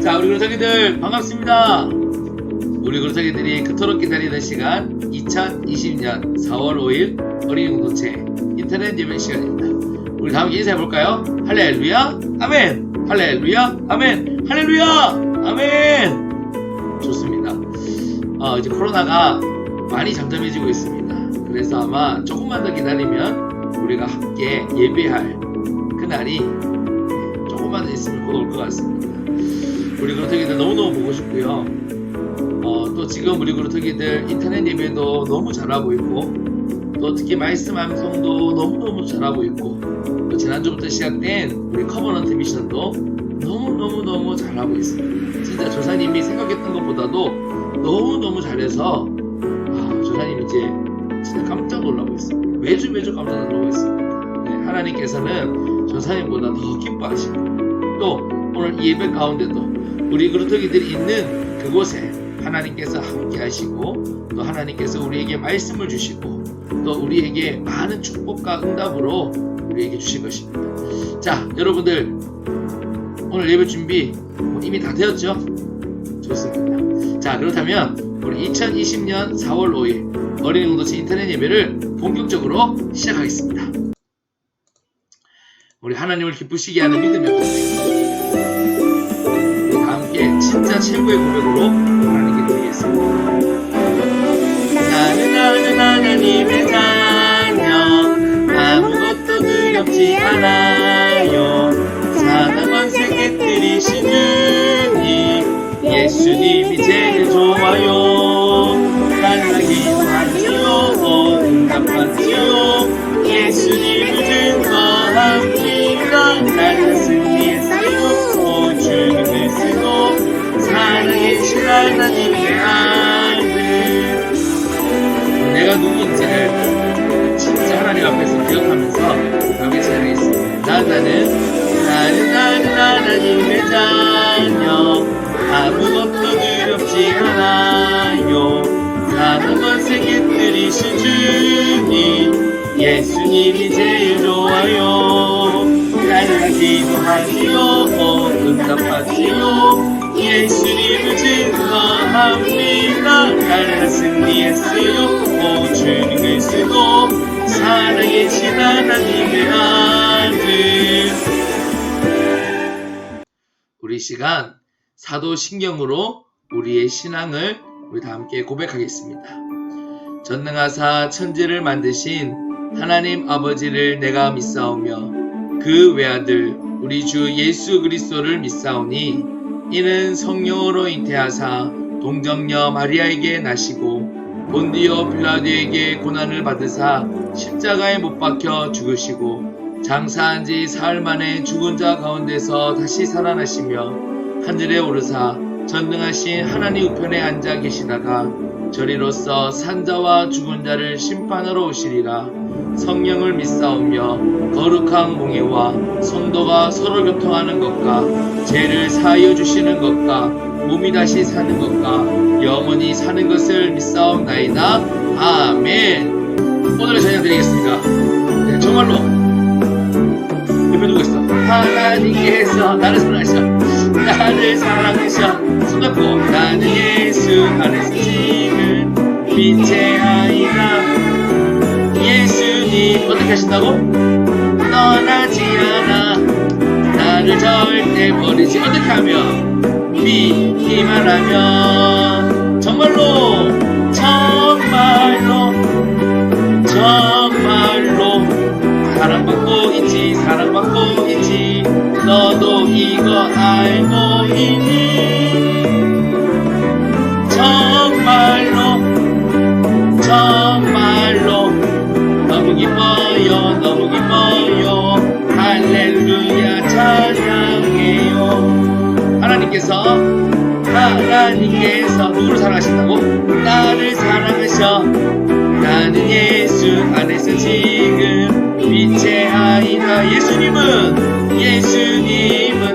자, 우리 그루터기들 반갑습니다. 우리 그루터기들이 그토록 기다리던 시간 2020년 4월 5일 어린이 공동체 인터넷 예배 시간입니다. 우리 다 함께 인사해볼까요? 할렐루야 아멘, 할렐루야 아멘, 할렐루야 아멘. 좋습니다. 이제 코로나가 많이 잠잠해지고 있습니다. 그래서 아마 조금만 더 기다리면 우리가 함께 예배할 그날이 조금만 더 있으면 곧 올 것 같습니다. 우리 그루터기들 너무너무 보고 싶고요. 또 지금 우리 그루터기들 인터넷 예배도 너무 잘하고 있고, 또 특히 말씀 암송도 너무너무 잘하고 있고, 또 지난주부터 시작된 우리 커버넌트 미션도 너무너무 잘하고 있습니다. 진짜 조사님이 생각했던 것보다도 너무너무 잘해서 조사님 이제 진짜 깜짝 놀라고 있습니다. 매주 깜짝 놀라고 있습니다. 네, 하나님께서는 조사님보다 더 기뻐하시고, 또 오늘 이 예배 가운데도 우리 그루터기들이 있는 그곳에 하나님께서 함께 하시고, 또 하나님께서 우리에게 말씀을 주시고, 또 우리에게 많은 축복과 응답으로 우리에게 주실 것입니다. 자, 여러분들 오늘 예배 준비 이미 다 되었죠? 좋습니다. 자, 그렇다면 우리 2020년 4월 5일 어린이 공동체 인터넷 예배를 본격적으로 시작하겠습니다. 우리 하나님을 기쁘시게 하는 믿음의 고백, 우리 다 함께 진짜 최고의 고백으로 하나님께 드리겠습니다. 나는 하나님의 자녀, 아무것도 두렵지 않아요. 사나운 세계 들이신 주님, 예수님이 제일 좋아요. 달라기도 하지요, 응답하지요. 예수님을 증거합니다. 나는 승리했어요, 주님을 쓰고 사랑해주신 하나님의 아들. 내가 누구인지를 진짜 하나님 앞에서 기억하면서 여기 찬양했습니다. 나는 하나님의 자녀, 아무것도 두렵지 않아요. 사나운 세계 들이신 주님, 예수님이 제일 좋아요. 달라기도 하지요, 응답하지요. 예수님을 증거합니다. 달라 승리했어요, 주님을 쓰고 사랑해주신 하나님의 아들. 우리 시간 사도신경으로 우리의 신앙을 우리 다 함께 고백하겠습니다. 전능하사 천지를 만드신 하나님 아버지를 내가 믿사오며 그 외아들 우리 주 예수 그리스도를 믿사오니 이는 성령으로 잉태하사 동정녀 마리아에게 나시고 본디오 빌라도에게 고난을 받으사 십자가에 못 박혀 죽으시고 장사한 지 사흘 만에 죽은 자 가운데서 다시 살아나시며 하늘에 오르사 전능하신 하나님 우편에 앉아 계시다가 저리로서 산자와 죽은 자를 심판하러 오시리라. 성령을 믿사오며 거룩한 공예와 성도가 서로 교통하는 것과 죄를 사하여 주시는 것과 몸이 다시 사는 것과 영원히 사는 것을 믿사옵나이다. 아멘. 오늘의 찬양 드리겠습니다. 네, 정말로 옆에 누구 있어? 하나님께서 나를 사랑하셔, 나를 사랑하셔. 손잡고 나는 예수 안에서 지금 빛의 아이라. 예수님 어떻게 하신다고? 떠나지 않아, 나를 절대 버리지. 어떻게 하면? 믿기만 하면. 정말로 사랑받고 있지, 사랑받고 있지. 너도 이거 알고 있니? 정말로 너무 기뻐요. 할렐루야 찬양해요. 하나님께서 누구를 사랑하신다고? 나를 사랑하셔. 나는 예수 안에서 지금 빛의 아이다. 예수님은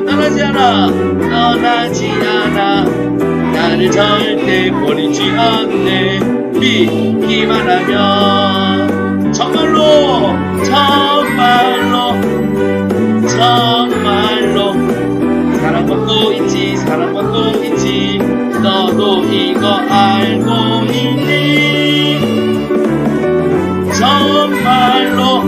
떠나지 않아, 나를 절대 버리지 않네. 믿기만 하면. 정말로 사랑받고 있지, 사랑받고 있지. 너도 이거 알고 있니? 정말로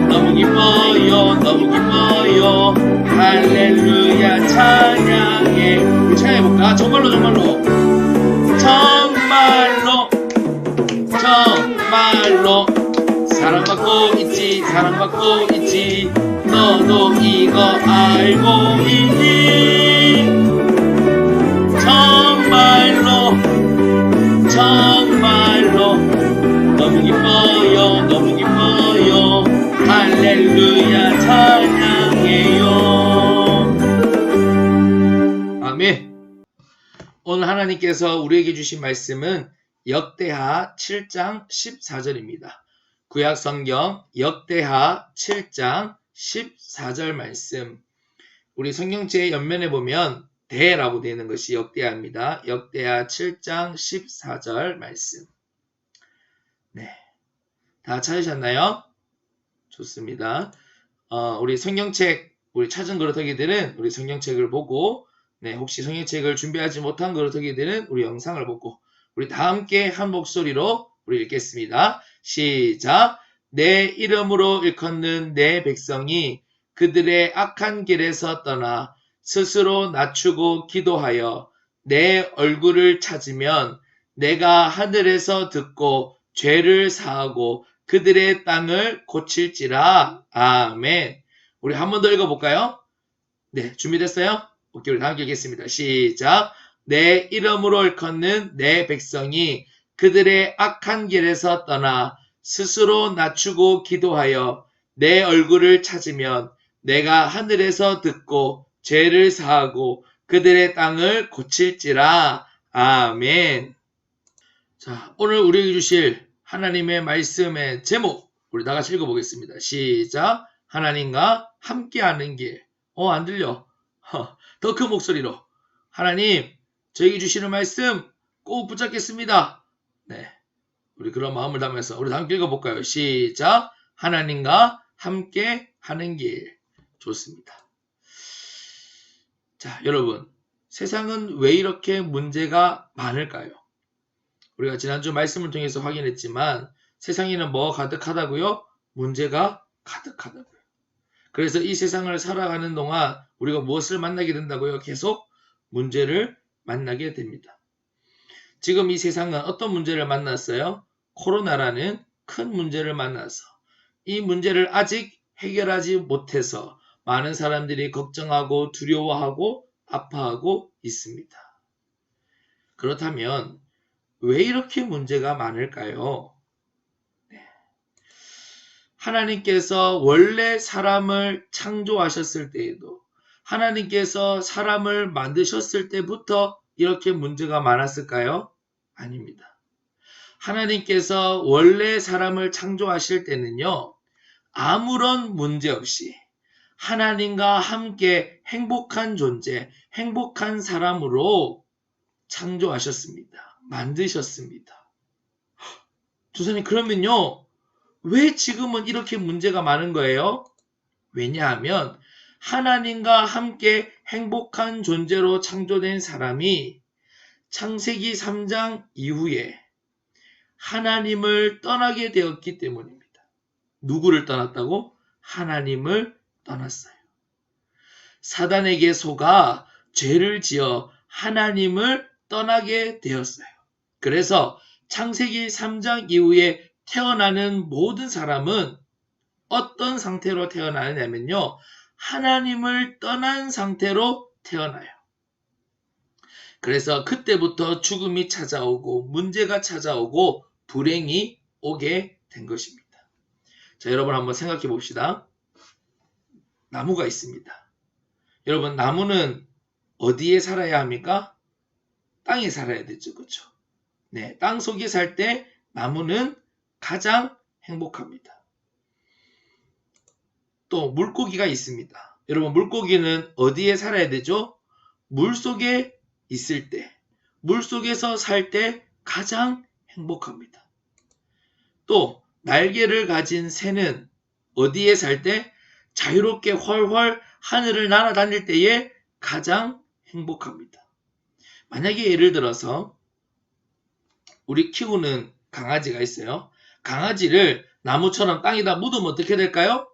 너무 기뻐요. 너무 기뻐요. 할렐루야 찬양해. 우리 찬양해볼까? 정말로 사랑받고 있지. 너도 이거 알고 있니? 정말로 너무 기뻐요. 할렐루야 찬양해요. 아멘. 오늘 하나님께서 우리에게 주신 말씀은 역대하 7장 14절입니다. 구약 성경 역대하 7장 14절 말씀. 우리 성경책 옆면에 보면 대라고 되어 있는 것이 역대하입니다. 역대하 7장 14절 말씀. 네, 다 찾으셨나요? 좋습니다. 우리 성경책, 우리 찾은 그릇하기들은 우리 성경책을 보고, 네, 혹시 성경책을 준비하지 못한 그릇하기들은 우리 영상을 보고, 우리 다 함께 한 목소리로 우리 읽겠습니다. 시작. 내 이름으로 일컫는 내 백성이 그들의 악한 길에서 떠나 스스로 낮추고 기도하여 내 얼굴을 찾으면 내가 하늘에서 듣고 죄를 사하고 그들의 땅을 고칠지라. 아멘. 우리 한 번 더 읽어볼까요? 네, 준비됐어요? 오케이, 우리 다 함께 읽겠습니다. 시작. 내 이름으로 일컫는 내 백성이 그들의 악한 길에서 떠나 스스로 낮추고 기도하여 내 얼굴을 찾으면 내가 하늘에서 듣고 죄를 사하고 그들의 땅을 고칠지라. 아멘. 자, 오늘 우리에게 주실 하나님의 말씀의 제목, 우리 다 같이 읽어보겠습니다. 시작. 하나님과 함께하는 길. 안 들려? 더 큰 목소리로. 하나님, 저에게 주시는 말씀 꼭 붙잡겠습니다. 네, 우리 그런 마음을 담아서 우리 다 함께 읽어볼까요? 시작. 하나님과 함께하는 길. 좋습니다. 자, 여러분, 세상은 왜 이렇게 문제가 많을까요? 우리가 지난주 말씀을 통해서 확인했지만 세상에는 뭐가 가득하다고요? 문제가 가득하다고요. 그래서 이 세상을 살아가는 동안 우리가 무엇을 만나게 된다고요? 계속 문제를 만나게 됩니다. 지금 이 세상은 어떤 문제를 만났어요? 코로나라는 큰 문제를 만나서 이 문제를 아직 해결하지 못해서 많은 사람들이 걱정하고 두려워하고 아파하고 있습니다. 그렇다면 왜 이렇게 문제가 많을까요? 하나님께서 원래 사람을 창조하셨을 때에도 하나님께서 사람을 만드셨을 때부터 이렇게 문제가 많았을까요? 아닙니다. 하나님께서 원래 사람을 창조하실 때는요, 아무런 문제 없이 하나님과 함께 행복한 존재, 행복한 사람으로 창조하셨습니다. 만드셨습니다. 조사님, 그러면요, 왜 지금은 이렇게 문제가 많은 거예요? 왜냐하면 하나님과 함께 행복한 존재로 창조된 사람이 창세기 3장 이후에 하나님을 떠나게 되었기 때문입니다. 누구를 떠났다고? 하나님을 떠났어요. 사단에게 속아 죄를 지어 하나님을 떠나게 되었어요. 그래서 창세기 3장 이후에 태어나는 모든 사람은 어떤 상태로 태어나느냐면요, 하나님을 떠난 상태로 태어나요. 그래서 그때부터 죽음이 찾아오고 문제가 찾아오고 불행이 오게 된 것입니다. 자, 여러분 한번 생각해 봅시다. 나무가 있습니다. 여러분, 나무는 어디에 살아야 합니까? 땅에 살아야 되죠. 그렇죠? 네, 땅 속에 살 때 나무는 가장 행복합니다. 또 물고기가 있습니다. 여러분, 물고기는 어디에 살아야 되죠? 물속에 있을 때, 물속에서 살 때 가장 행복합니다. 또 날개를 가진 새는 어디에 살 때? 자유롭게 훨훨 하늘을 날아다닐 때에 가장 행복합니다. 만약에 예를 들어서 우리 키우는 강아지가 있어요. 강아지를 나무처럼 땅에다 묻으면 어떻게 될까요?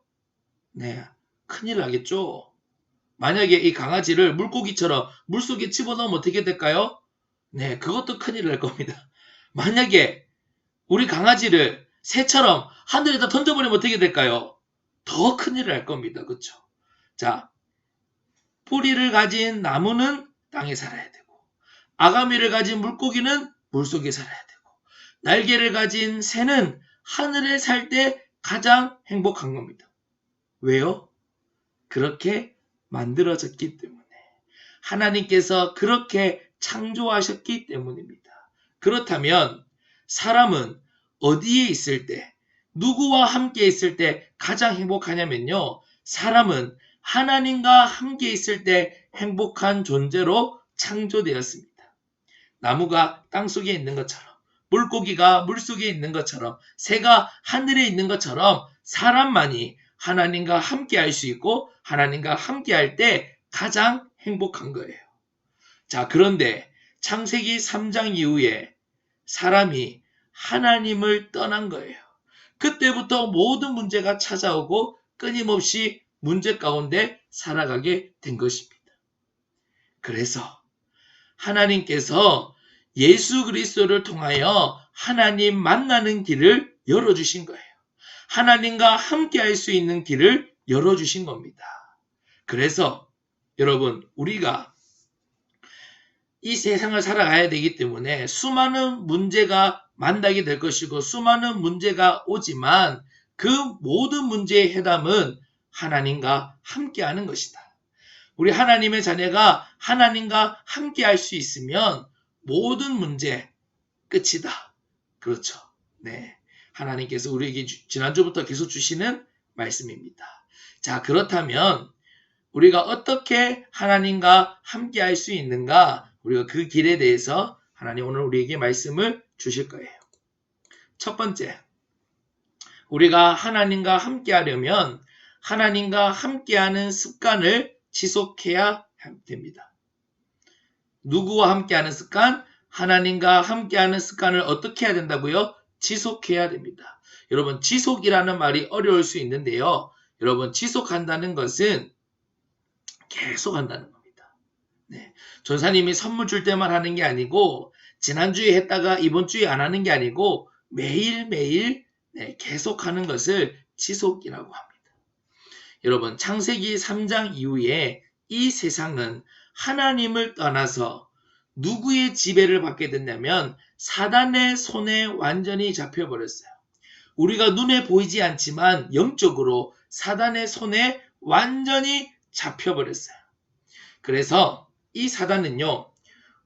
네, 큰일 나겠죠. 만약에 이 강아지를 물고기처럼 물속에 집어넣으면 어떻게 될까요? 네, 그것도 큰일 날 겁니다. 만약에 우리 강아지를 새처럼 하늘에다 던져버리면 어떻게 될까요? 더 큰일 날 겁니다. 그렇죠? 자, 뿌리를 가진 나무는 땅에 살아야 되고, 아가미를 가진 물고기는 물속에 살아야 되고, 날개를 가진 새는 하늘에 살 때 가장 행복한 겁니다. 왜요? 그렇게 만들어졌기 때문에. 하나님께서 그렇게 창조하셨기 때문입니다. 그렇다면 사람은 어디에 있을 때, 누구와 함께 있을 때 가장 행복하냐면요. 사람은 하나님과 함께 있을 때 행복한 존재로 창조되었습니다. 나무가 땅속에 있는 것처럼, 물고기가 물속에 있는 것처럼, 새가 하늘에 있는 것처럼 사람만이 하나님과 함께 할 수 있고 하나님과 함께 할 때 가장 행복한 거예요. 자, 그런데 창세기 3장 이후에 사람이 하나님을 떠난 거예요. 그때부터 모든 문제가 찾아오고 끊임없이 문제 가운데 살아가게 된 것입니다. 그래서 하나님께서 예수 그리스도를 통하여 하나님 만나는 길을 열어주신 거예요. 하나님과 함께 할 수 있는 길을 열어주신 겁니다. 그래서 여러분, 우리가 이 세상을 살아가야 되기 때문에 수많은 문제가 만나게 될 것이고 수많은 문제가 오지만 그 모든 문제의 해답은 하나님과 함께하는 것이다. 우리 하나님의 자녀가 하나님과 함께할 수 있으면 모든 문제 끝이다. 그렇죠. 네, 하나님께서 우리에게 지난주부터 계속 주시는 말씀입니다. 자, 그렇다면 우리가 어떻게 하나님과 함께할 수 있는가? 우리가 그 길에 대해서 하나님 오늘 우리에게 말씀을 주실 거예요. 첫 번째, 우리가 하나님과 함께하려면 하나님과 함께하는 습관을 지속해야 됩니다. 누구와 함께하는 습관? 하나님과 함께하는 습관을 어떻게 해야 된다고요? 지속해야 됩니다. 여러분, 지속이라는 말이 어려울 수 있는데요. 여러분, 지속한다는 것은 계속 한다는 겁니다. 네. 전사님이 선물 줄 때만 하는 게 아니고 지난주에 했다가 이번 주에 안 하는 게 아니고 매일매일 계속하는 것을 지속이라고 합니다. 여러분, 창세기 3장 이후에 이 세상은 하나님을 떠나서 누구의 지배를 받게 됐냐면 사단의 손에 완전히 잡혀버렸어요. 우리가 눈에 보이지 않지만 영적으로 사단의 손에 완전히 잡혀버렸어요. 그래서 이 사단은요,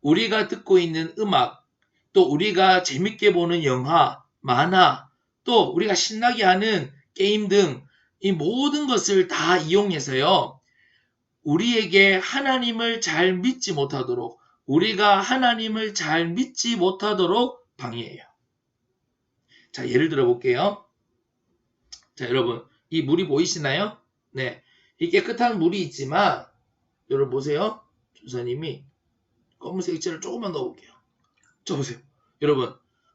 우리가 듣고 있는 음악, 또 우리가 재밌게 보는 영화, 만화, 또 우리가 신나게 하는 게임 등 이 모든 것을 다 이용해서요, 우리에게 하나님을 잘 믿지 못하도록, 우리가 하나님을 잘 믿지 못하도록 방해해요. 자, 예를 들어 볼게요. 자, 여러분, 이 물이 보이시나요? 네, 이 깨끗한 물이 있지만 여러분 보세요. 조사님이 검은색 액체를 조금만 넣어볼게요. 저 보세요. 여러분,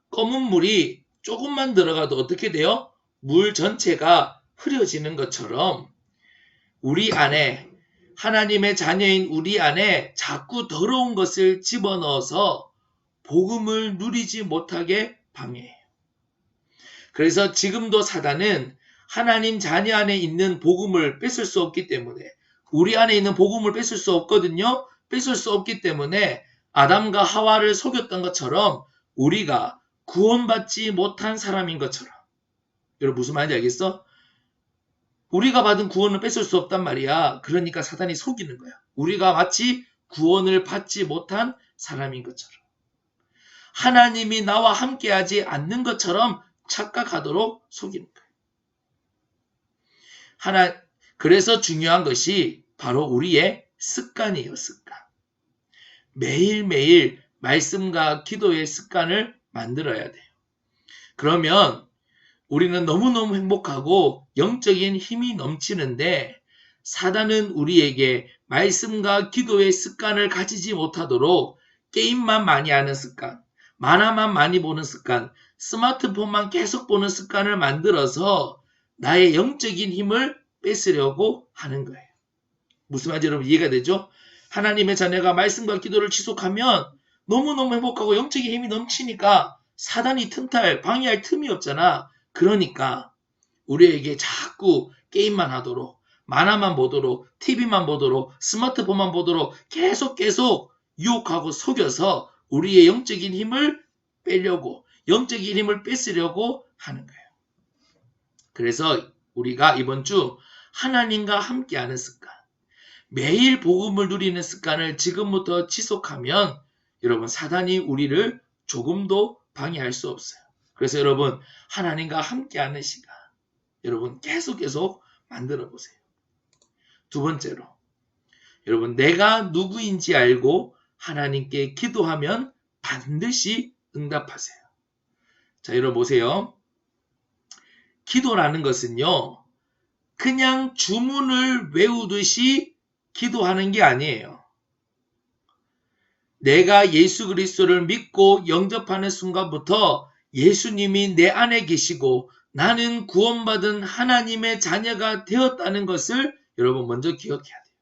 검은 물이 조금만 들어가도 어떻게 돼요? 물 전체가 흐려지는 것처럼 우리 안에, 하나님의 자녀인 우리 안에 자꾸 더러운 것을 집어넣어서 복음을 누리지 못하게 방해해요. 그래서 지금도 사단은 하나님 자녀 안에 있는 복음을 뺏을 수 없기 때문에, 우리 안에 있는 복음을 뺏을 수 없거든요. 뺏을 수 없기 때문에 아담과 하와를 속였던 것처럼 우리가 구원받지 못한 사람인 것처럼. 여러분, 무슨 말인지 알겠어? 우리가 받은 구원을 뺏을 수 없단 말이야. 그러니까 사단이 속이는 거야. 우리가 마치 구원을 받지 못한 사람인 것처럼, 하나님이 나와 함께하지 않는 것처럼 착각하도록 속이는 거예요. 그래서 중요한 것이 바로 우리의 습관이에요. 습관. 매일매일 말씀과 기도의 습관을 만들어야 돼요. 그러면 우리는 너무너무 행복하고 영적인 힘이 넘치는데 사단은 우리에게 말씀과 기도의 습관을 가지지 못하도록 게임만 많이 하는 습관, 만화만 많이 보는 습관, 스마트폰만 계속 보는 습관을 만들어서 나의 영적인 힘을 뺏으려고 하는 거예요. 무슨 말인지 여러분 이해가 되죠? 하나님의 자녀가 말씀과 기도를 지속하면 너무너무 행복하고 영적인 힘이 넘치니까 사단이 틈탈, 방해할 틈이 없잖아. 그러니까 우리에게 자꾸 게임만 하도록, 만화만 보도록, TV만 보도록, 스마트폰만 보도록 계속 유혹하고 속여서 우리의 영적인 힘을 빼려고, 영적인 힘을 뺏으려고 하는 거예요. 그래서 우리가 이번 주 하나님과 함께하는 습관, 매일 복음을 누리는 습관을 지금부터 지속하면 여러분 사단이 우리를 조금도 방해할 수 없어요. 그래서 여러분 하나님과 함께하는 시간 여러분 계속 만들어 보세요. 두 번째로 여러분 내가 누구인지 알고 하나님께 기도하면 반드시 응답하세요. 자 여러분 보세요. 기도라는 것은요. 그냥 주문을 외우듯이 기도하는 게 아니에요. 내가 예수 그리스도를 믿고 영접하는 순간부터 예수님이 내 안에 계시고 나는 구원받은 하나님의 자녀가 되었다는 것을 여러분 먼저 기억해야 돼요.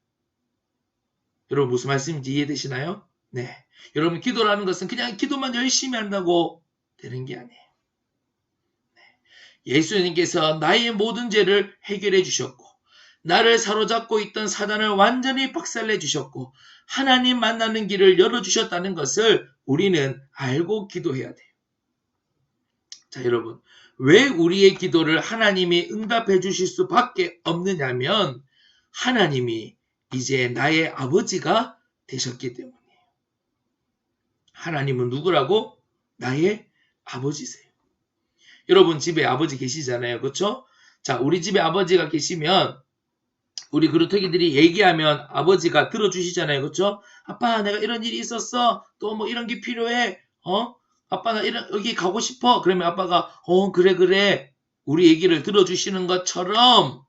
여러분 무슨 말씀인지 이해되시나요? 네. 여러분 기도라는 것은 그냥 기도만 열심히 한다고 되는 게 아니에요. 네. 예수님께서 나의 모든 죄를 해결해 주셨고 나를 사로잡고 있던 사단을 완전히 박살내 주셨고 하나님 만나는 길을 열어주셨다는 것을 우리는 알고 기도해야 돼요. 자 여러분 왜 우리의 기도를 하나님이 응답해 주실 수밖에 없느냐면 하나님이 이제 나의 아버지가 되셨기 때문이에요. 하나님은 누구라고? 나의 아버지세요. 여러분 집에 아버지 계시잖아요. 그렇죠? 자 우리 집에 아버지가 계시면 우리 그루터기들이 얘기하면 아버지가 들어주시잖아요. 그렇죠? 아빠 내가 이런 일이 있었어. 또 뭐 이런 게 필요해. 아빠 나 여기 가고 싶어. 그러면 아빠가 그래. 우리 얘기를 들어주시는 것처럼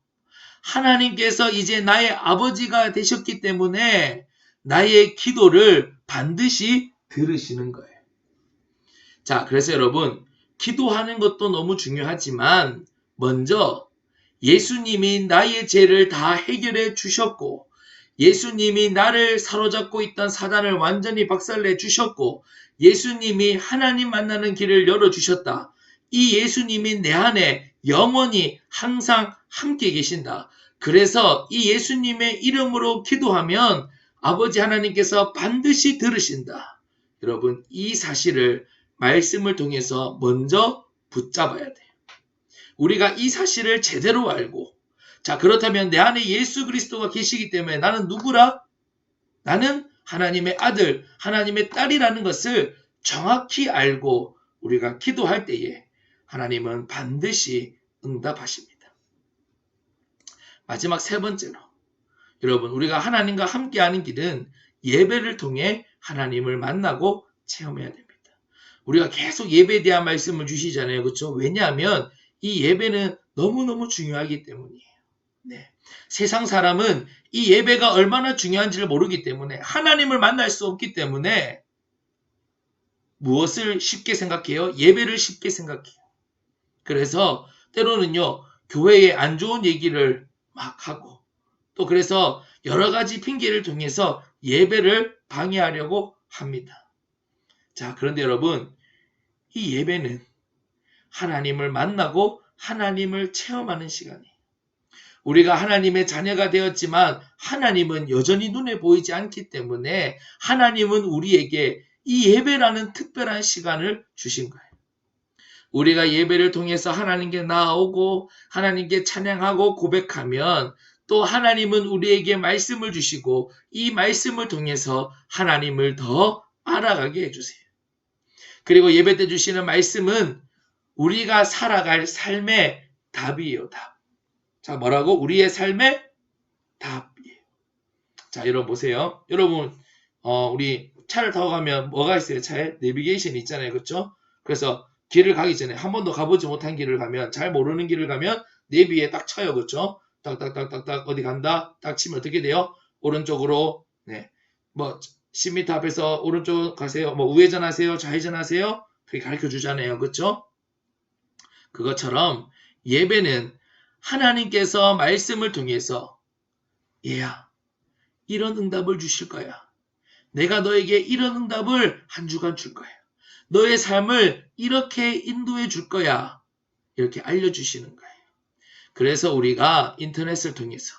하나님께서 이제 나의 아버지가 되셨기 때문에 나의 기도를 반드시 들으시는 거예요. 자, 그래서 여러분 기도하는 것도 너무 중요하지만 먼저 예수님이 나의 죄를 다 해결해 주셨고 예수님이 나를 사로잡고 있던 사단을 완전히 박살내 주셨고 예수님이 하나님 만나는 길을 열어주셨다. 이 예수님이 내 안에 영원히 항상 함께 계신다. 그래서 이 예수님의 이름으로 기도하면 아버지 하나님께서 반드시 들으신다. 여러분 이 사실을 말씀을 통해서 먼저 붙잡아야 돼요. 우리가 이 사실을 제대로 알고 자 그렇다면 내 안에 예수 그리스도가 계시기 때문에 나는 누구라? 나는 하나님의 아들, 하나님의 딸이라는 것을 정확히 알고 우리가 기도할 때에 하나님은 반드시 응답하십니다. 마지막 세 번째로 여러분 우리가 하나님과 함께하는 길은 예배를 통해 하나님을 만나고 체험해야 됩니다. 우리가 계속 예배에 대한 말씀을 주시잖아요. 그렇죠? 왜냐하면 이 예배는 너무너무 중요하기 때문이에요. 네. 세상 사람은 이 예배가 얼마나 중요한지를 모르기 때문에 하나님을 만날 수 없기 때문에 무엇을 쉽게 생각해요? 예배를 쉽게 생각해요. 그래서 때로는요 교회에 안 좋은 얘기를 막 하고 또 그래서 여러 가지 핑계를 통해서 예배를 방해하려고 합니다. 자 그런데 여러분 이 예배는 하나님을 만나고 하나님을 체험하는 시간이에요. 우리가 하나님의 자녀가 되었지만 하나님은 여전히 눈에 보이지 않기 때문에 하나님은 우리에게 이 예배라는 특별한 시간을 주신 거예요. 우리가 예배를 통해서 하나님께 나아오고 하나님께 찬양하고 고백하면 또 하나님은 우리에게 말씀을 주시고 이 말씀을 통해서 하나님을 더 알아가게 해주세요. 그리고 예배 때 주시는 말씀은 우리가 살아갈 삶의 답이에요. 답. 자 뭐라고? 우리의 삶의 답이에요. 자 여러분 보세요. 여러분 우리 차를 타고 가면 뭐가 있어요? 차에 내비게이션이 있잖아요. 그렇죠? 그래서 길을 가기 전에 한 번도 가보지 못한 길을 가면, 잘 모르는 길을 가면 내비에 딱 쳐요. 그렇죠? 딱딱딱딱딱 어디 간다 딱 치면 어떻게 돼요? 오른쪽으로, 네, 뭐 10m 앞에서 오른쪽 가세요, 뭐 우회전하세요, 좌회전하세요, 그렇게 가르쳐 주잖아요. 그렇죠? 그것처럼 예배는 하나님께서 말씀을 통해서 얘야 이런 응답을 주실 거야. 내가 너에게 이런 응답을 한 주간 줄 거야. 너의 삶을 이렇게 인도해 줄 거야. 이렇게 알려주시는 거예요. 그래서 우리가 인터넷을 통해서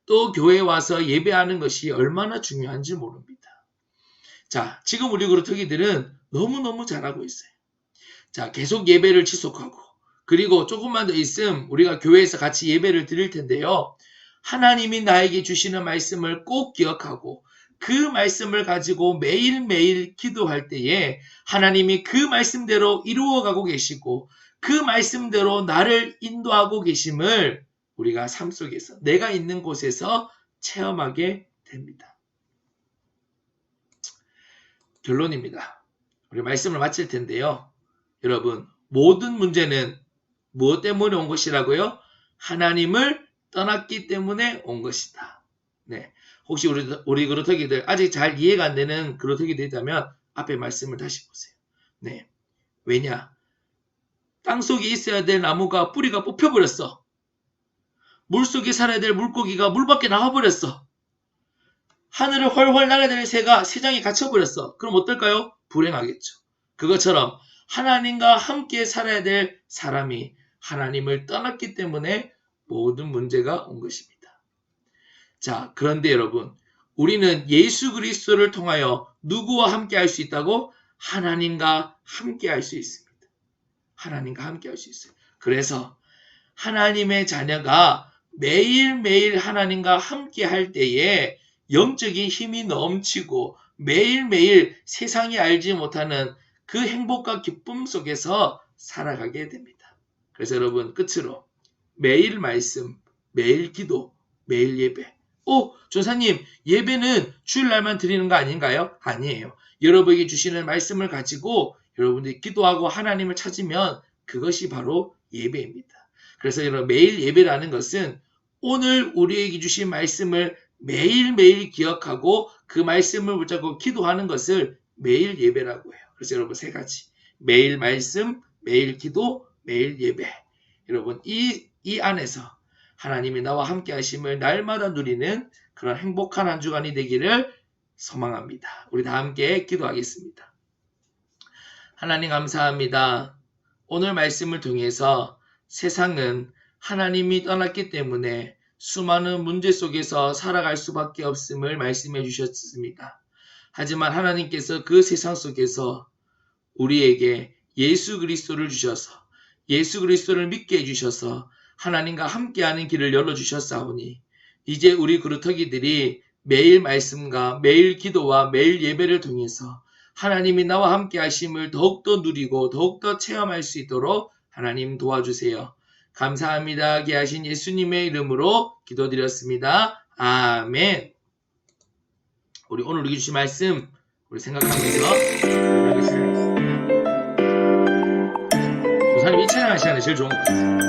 또 교회에 와서 예배하는 것이 얼마나 중요한지 모릅니다. 자, 지금 우리 그루터기들은 너무너무 잘하고 있어요. 자, 계속 예배를 지속하고, 그리고 조금만 더 있으면 우리가 교회에서 같이 예배를 드릴 텐데요. 하나님이 나에게 주시는 말씀을 꼭 기억하고 그 말씀을 가지고 매일매일 기도할 때에 하나님이 그 말씀대로 이루어가고 계시고 그 말씀대로 나를 인도하고 계심을 우리가 삶 속에서 내가 있는 곳에서 체험하게 됩니다. 결론입니다. 우리 말씀을 마칠 텐데요. 여러분, 모든 문제는 무엇 때문에 온 것이라고요? 하나님을 떠났기 때문에 온 것이다. 네. 혹시 우리 그루터기들 아직 잘 이해가 안 되는 그루터기들이 있다면 앞에 말씀을 다시 보세요. 네. 왜냐? 땅속에 있어야 될 나무가 뿌리가 뽑혀버렸어. 물속에 살아야 될 물고기가 물 밖에 나와버렸어. 하늘을 훨훨 날아야 될 새가 새장에 갇혀버렸어. 그럼 어떨까요? 불행하겠죠. 그것처럼 하나님과 함께 살아야 될 사람이 하나님을 떠났기 때문에 모든 문제가 온 것입니다. 자, 그런데 여러분, 우리는 예수 그리스도를 통하여 누구와 함께 할 수 있다고? 하나님과 함께 할 수 있습니다. 하나님과 함께 할 수 있어요. 그래서 하나님의 자녀가 매일매일 하나님과 함께 할 때에 영적인 힘이 넘치고 매일매일 세상이 알지 못하는 그 행복과 기쁨 속에서 살아가게 됩니다. 그래서 여러분, 끝으로 매일 말씀, 매일 기도, 매일 예배. 전사님, 예배는 주일날만 드리는 거 아닌가요? 아니에요. 여러분에게 주시는 말씀을 가지고 여러분들이 기도하고 하나님을 찾으면 그것이 바로 예배입니다. 그래서 여러분, 매일 예배라는 것은 오늘 우리에게 주신 말씀을 매일매일 기억하고 그 말씀을 붙잡고 기도하는 것을 매일 예배라고 해요. 그래서 여러분, 세 가지. 매일 말씀, 매일 기도, 매일 예배. 여러분, 이 안에서 하나님이 나와 함께 하심을 날마다 누리는 그런 행복한 한 주간이 되기를 소망합니다. 우리 다 함께 기도하겠습니다. 하나님 감사합니다. 오늘 말씀을 통해서 세상은 하나님이 떠났기 때문에 수많은 문제 속에서 살아갈 수밖에 없음을 말씀해 주셨습니다. 하지만 하나님께서 그 세상 속에서 우리에게 예수 그리스도를 주셔서 예수 그리스도를 믿게 해주셔서 하나님과 함께하는 길을 열어주셨사오니 이제 우리 그루터기들이 매일 말씀과 매일 기도와 매일 예배를 통해서 하나님이 나와 함께 하심을 더욱더 누리고 더욱더 체험할 수 있도록 하나님 도와주세요. 감사합니다. 귀하신 예수님의 이름으로 기도드렸습니다. 아멘. 우리 오늘 우리 주신 말씀 우리 생각하면서 조사님 이 찬양하는 시간이 제일 좋은 것 같아요.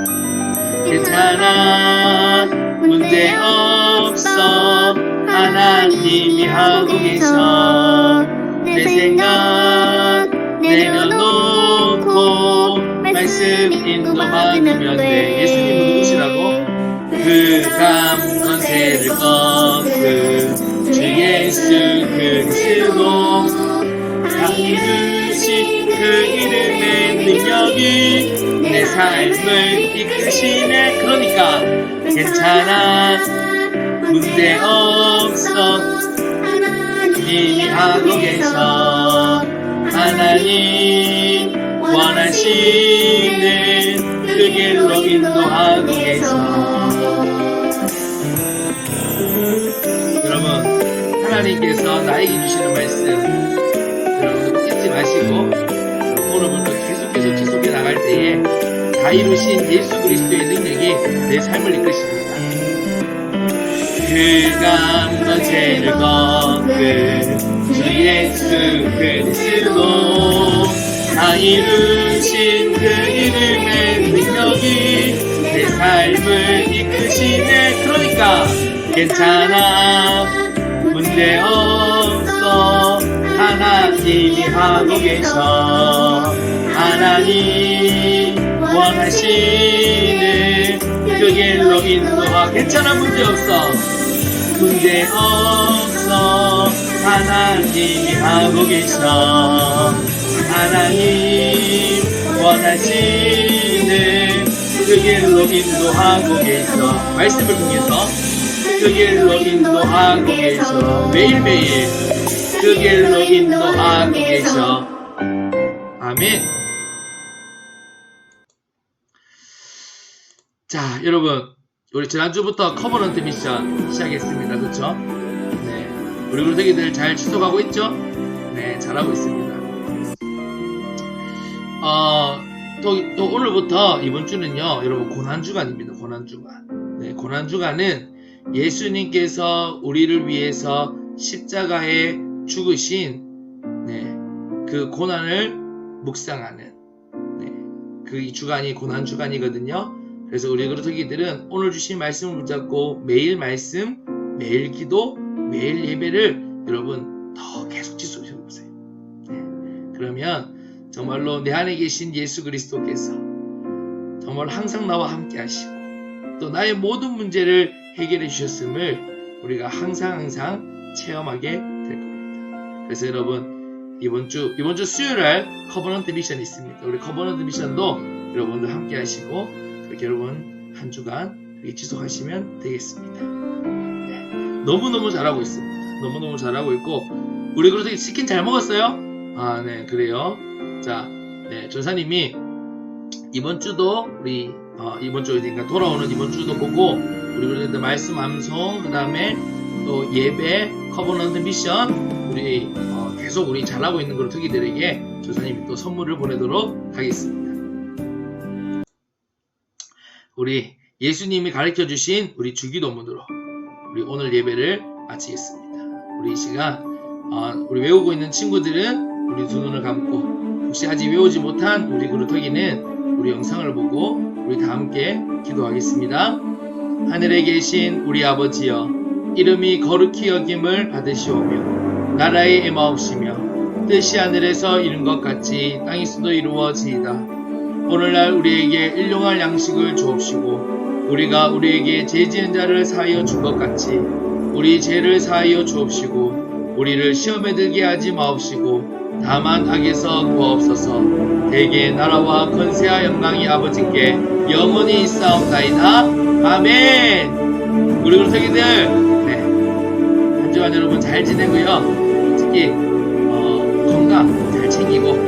괜찮아 문제 없어 하나님이 하고 계셔 내 생각 내려놓고 말씀 인도받으면 돼. 예수님은 누구시라고? 그 감건세를 꺾은 주 예수 그리스도 이끄신 그 이름의 능력이 내 삶을 이끄시네. 그러니까 괜찮아 문제 없어 하나님이 하고 계셔 하나님 원하시는 그 길로 인도하고 계셔. 여러분, 하나님께서 나에게 주시는 말씀 여러분 잊지 마시고 오늘부터 계속해서 지속해 나갈 때에 다 이루신 예수 그리스도의 능력이 내 삶을 이끄십니다. 그 감건세를 꺾은 주 예수 그리스도 다 이루신 그 이름의 능력이 내 삶을 이끄시네. 그러니까 괜찮아, 문제없어, 하나님이 하고 계셔. 하나님 원하시는 그 길로 인도하. 괜찮아, 문제없어, 문제없어, 하나님이 하고 계셔. 하나님 원하시는 그 길로 인도하고 계셔. 말씀을 통해서 그 길로 인도하고 계셔. 매일매일 그 길로 인도하고 계셔. 아멘. 자, 여러분, 우리 지난주부터 커버넌트 미션 시작했습니다. 그쵸? 네, 우리 굴뚝이들 잘 지속하고 있죠? 네, 잘하고 있습니다. 또 오늘부터 이번 주는요, 여러분, 고난주간입니다. 고난주간. 네, 고난주간은 예수님께서 우리를 위해서 십자가에 죽으신, 네, 그 고난을 묵상하는, 네, 그 주간이 고난주간이거든요. 그래서 우리 그릇터기들은 오늘 주신 말씀을 붙잡고 매일 말씀, 매일 기도, 매일 예배를 여러분 더 계속 지속해보세요. 네. 그러면 정말로 내 안에 계신 예수 그리스도께서 정말 항상 나와 함께 하시고 또 나의 모든 문제를 해결해 주셨음을 우리가 항상 체험하게 될 겁니다. 그래서 여러분 이번 주 수요일날 커버넌트 미션이 있습니다. 우리 커버넌트 미션도 여러분들 함께 하시고 그렇게 여러분 한 주간 지속하시면 되겠습니다. 네. 너무너무 잘하고 있습니다. 너무너무 잘하고 있고 우리 그래도 치킨 잘 먹었어요? 아, 네, 그래요. 자, 네, 전사님이 이번 주도 우리 이번 주 그러니까 돌아오는 이번 주도 보고 우리 그래도 말씀 암송 그 다음에 또 예배 커버넌트 미션 우리 계속 우리 잘하고 있는 그런 특이들에게 전사님이 또 선물을 보내도록 하겠습니다. 우리 예수님이 가르쳐 주신 우리 주기도문으로 우리 오늘 예배를 마치겠습니다. 우리 이 시간 우리 외우고 있는 친구들은 우리 두 눈을 감고 혹시 아직 외우지 못한 우리 그루터기는 우리 영상을 보고 우리 다 함께 기도하겠습니다. 하늘에 계신 우리 아버지여, 이름이 거룩히 여김을 받으시오며 나라의 임하옵시며 뜻이 하늘에서 이룬 것 같이 땅에서도 이루어지이다. 오늘날 우리에게 일용할 양식을 주옵시고 우리가 우리에게 죄 지은 자를 사하여 준 것 같이 우리 죄를 사하여 주옵시고 우리를 시험에 들게 하지 마옵시고 다만 악에서 구하옵소서. 대개 나라와 권세와 영광이 아버지께 영원히 있사옵나이다. 아멘. 우리 그룹생이들 네, 한 주간 여러분 잘 지내고요. 특히 건강 잘 챙기고